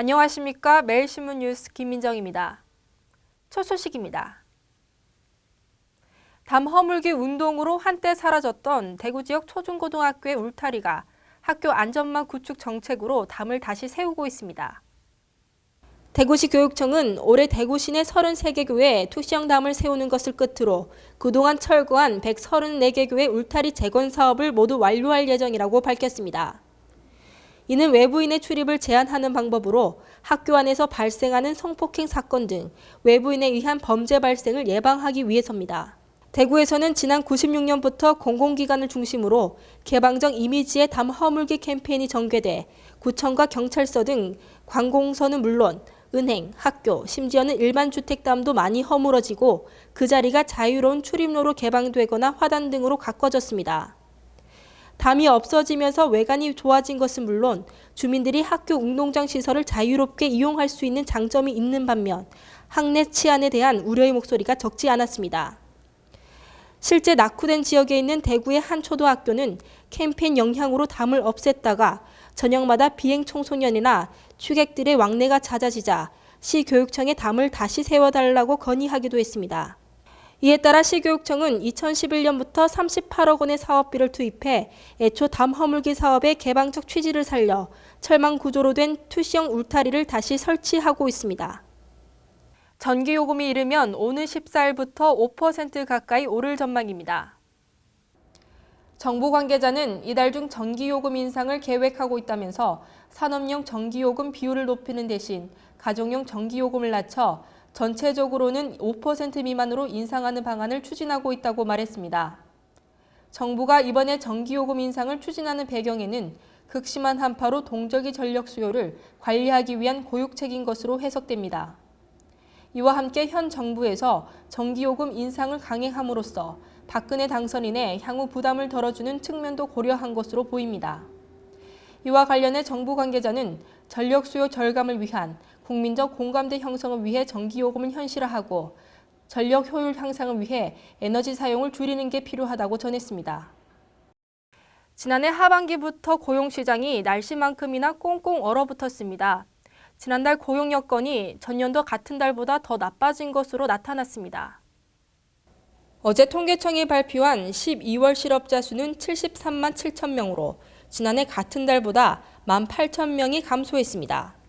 안녕하십니까. 매일신문 뉴스 김민정입니다. 첫 소식입니다. 담 허물기 운동으로 한때 사라졌던 대구 지역 초중고등학교의 울타리가 학교 안전망 구축 정책으로 담을 다시 세우고 있습니다. 대구시 교육청은 올해 대구 시내 33개 교회에 투시형 담을 세우는 것을 끝으로 그동안 철거한 134개 교회 울타리 재건 사업을 모두 완료할 예정이라고 밝혔습니다. 이는 외부인의 출입을 제한하는 방법으로 학교 안에서 발생하는 성폭행 사건 등 외부인에 의한 범죄 발생을 예방하기 위해서입니다. 대구에서는 지난 96년부터 공공기관을 중심으로 개방적 이미지의 담 허물기 캠페인이 전개돼 구청과 경찰서 등 관공서는 물론 은행, 학교, 심지어는 일반 주택담도 많이 허물어지고 그 자리가 자유로운 출입로로 개방되거나 화단 등으로 가꿔졌습니다. 담이 없어지면서 외관이 좋아진 것은 물론 주민들이 학교 운동장 시설을 자유롭게 이용할 수 있는 장점이 있는 반면 학내 치안에 대한 우려의 목소리가 적지 않았습니다. 실제 낙후된 지역에 있는 대구의 한 초등학교는 캠페인 영향으로 담을 없앴다가 저녁마다 비행 청소년이나 취객들의 왕래가 잦아지자 시교육청에 담을 다시 세워달라고 건의하기도 했습니다. 이에 따라 시교육청은 2011년부터 38억 원의 사업비를 투입해 애초 담 허물기 사업의 개방적 취지를 살려 철망 구조로 된 투시형 울타리를 다시 설치하고 있습니다. 전기요금이 이르면 오는 14일부터 5% 가까이 오를 전망입니다. 정부 관계자는 이달 중 전기요금 인상을 계획하고 있다면서 산업용 전기요금 비율을 높이는 대신 가정용 전기요금을 낮춰 전체적으로는 5% 미만으로 인상하는 방안을 추진하고 있다고 말했습니다. 정부가 이번에 전기요금 인상을 추진하는 배경에는 극심한 한파로 동절기 전력 수요를 관리하기 위한 고육책인 것으로 해석됩니다. 이와 함께 현 정부에서 전기요금 인상을 강행함으로써 박근혜 당선인의 향후 부담을 덜어주는 측면도 고려한 것으로 보입니다. 이와 관련해 정부 관계자는 전력 수요 절감을 위한 국민적 공감대 형성을 위해 전기요금을 현실화하고 전력 효율 향상을 위해 에너지 사용을 줄이는 게 필요하다고 전했습니다. 지난해 하반기부터 고용시장이 날씨만큼이나 꽁꽁 얼어붙었습니다. 지난달 고용 여건이 전년도 같은 달보다 더 나빠진 것으로 나타났습니다. 어제 통계청이 발표한 12월 실업자 수는 73만 7천 명으로 지난해 같은 달보다 18,000명이 감소했습니다.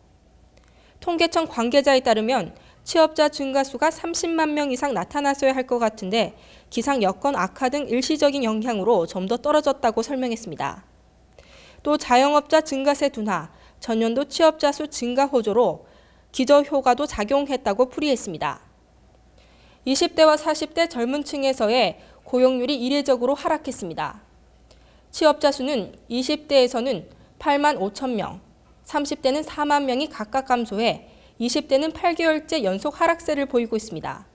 통계청 관계자에 따르면 취업자 증가 수가 30만 명 이상 나타났어야 할 것 같은데 기상 여건 악화 등 일시적인 영향으로 좀 더 떨어졌다고 설명했습니다. 또 자영업자 증가세 둔화, 전년도 취업자 수 증가 호조로 기저효과도 작용했다고 풀이했습니다. 20대와 40대 젊은 층에서의 고용률이 이례적으로 하락했습니다. 취업자 수는 20대에서는 8만 5천 명, 30대는 4만 명이 각각 감소해 20대는 8개월째 연속 하락세를 보이고 있습니다.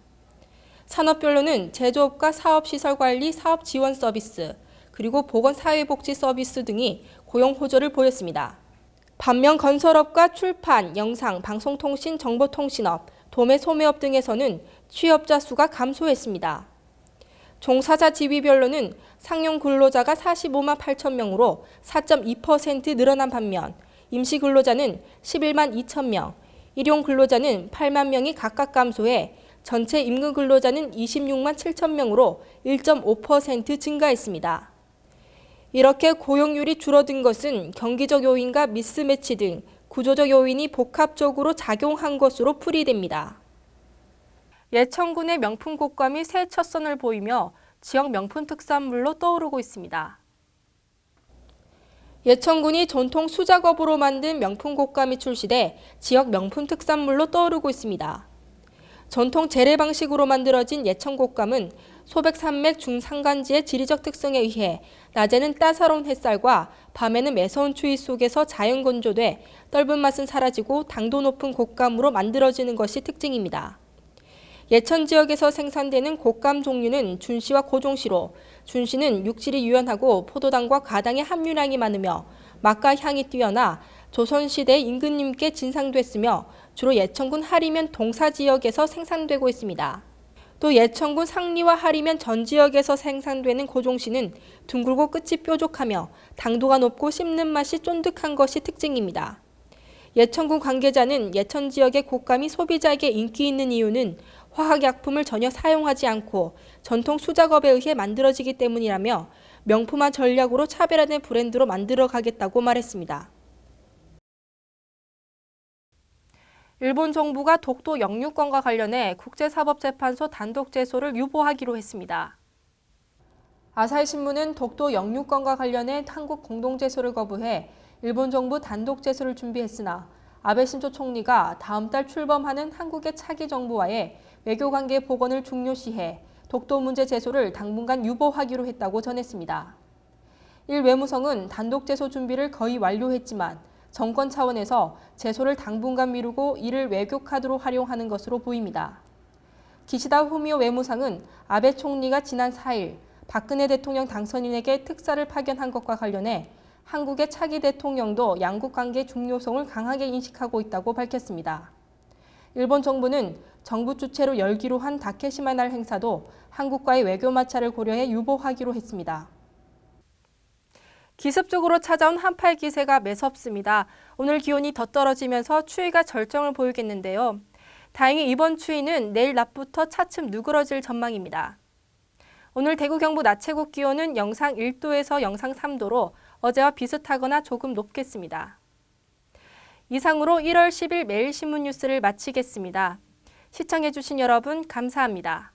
산업별로는 제조업과 사업시설관리, 사업지원 서비스, 그리고 보건사회복지 서비스 등이 고용 호조를 보였습니다. 반면 건설업과 출판, 영상, 방송통신, 정보통신업, 도매, 소매업 등에서는 취업자 수가 감소했습니다. 종사자 지위별로는 상용 근로자가 45만 8천 명으로 4.2% 늘어난 반면 임시 근로자는 11만 2천 명, 일용 근로자는 8만 명이 각각 감소해 전체 임금 근로자는 26만 7천 명으로 1.5% 증가했습니다. 이렇게 고용률이 줄어든 것은 경기적 요인과 미스매치 등 구조적 요인이 복합적으로 작용한 것으로 풀이됩니다. 예천군의 명품 곶감이 새 첫선을 보이며 지역 명품 특산물로 떠오르고 있습니다. 예천군이 전통 수작업으로 만든 명품 곶감이 출시돼 지역 명품 특산물로 떠오르고 있습니다. 전통 재래 방식으로 만들어진 예천 곶감은 소백산맥 중산간지의 지리적 특성에 의해 낮에는 따사로운 햇살과 밤에는 매서운 추위 속에서 자연 건조돼 떫은 맛은 사라지고 당도 높은 곶감으로 만들어지는 것이 특징입니다. 예천 지역에서 생산되는 곶감 종류는 준씨와 고종씨로 준씨는 육질이 유연하고 포도당과 가당의 함유량이 많으며 맛과 향이 뛰어나 조선시대 임금님께 진상됐으며 주로 예천군 하리면 동사 지역에서 생산되고 있습니다. 또 예천군 상리와 하리면 전 지역에서 생산되는 고종씨는 둥글고 끝이 뾰족하며 당도가 높고 씹는 맛이 쫀득한 것이 특징입니다. 예천군 관계자는 예천 지역의 곶감이 소비자에게 인기 있는 이유는 화학약품을 전혀 사용하지 않고 전통 수작업에 의해 만들어지기 때문이라며 명품화 전략으로 차별화된 브랜드로 만들어가겠다고 말했습니다. 일본 정부가 독도 영유권과 관련해 국제사법재판소 단독 제소를 유보하기로 했습니다. 아사히 신문은 독도 영유권과 관련해 한국 공동 제소를 거부해 일본 정부 단독 제소를 준비했으나 아베 신조 총리가 다음 달 출범하는 한국의 차기 정부와의 외교관계 복원을 중요시해 독도 문제 제소를 당분간 유보하기로 했다고 전했습니다. 일 외무성은 단독 제소 준비를 거의 완료했지만 정권 차원에서 제소를 당분간 미루고 이를 외교 카드로 활용하는 것으로 보입니다. 기시다 후미오 외무상은 아베 총리가 지난 4일 박근혜 대통령 당선인에게 특사를 파견한 것과 관련해 한국의 차기 대통령도 양국 관계의 중요성을 강하게 인식하고 있다고 밝혔습니다. 일본 정부는 정부 주최로 열기로 한 다케시마 날 행사도 한국과의 외교 마찰을 고려해 유보하기로 했습니다. 기습적으로 찾아온 한파의 기세가 매섭습니다. 오늘 기온이 더 떨어지면서 추위가 절정을 보이겠는데요. 다행히 이번 추위는 내일 낮부터 차츰 누그러질 전망입니다. 오늘 대구 경북 낮 최고 기온은 영상 1도에서 영상 3도로 어제와 비슷하거나 조금 높겠습니다. 이상으로 1월 10일 매일신문 뉴스를 마치겠습니다. 시청해주신 여러분 감사합니다.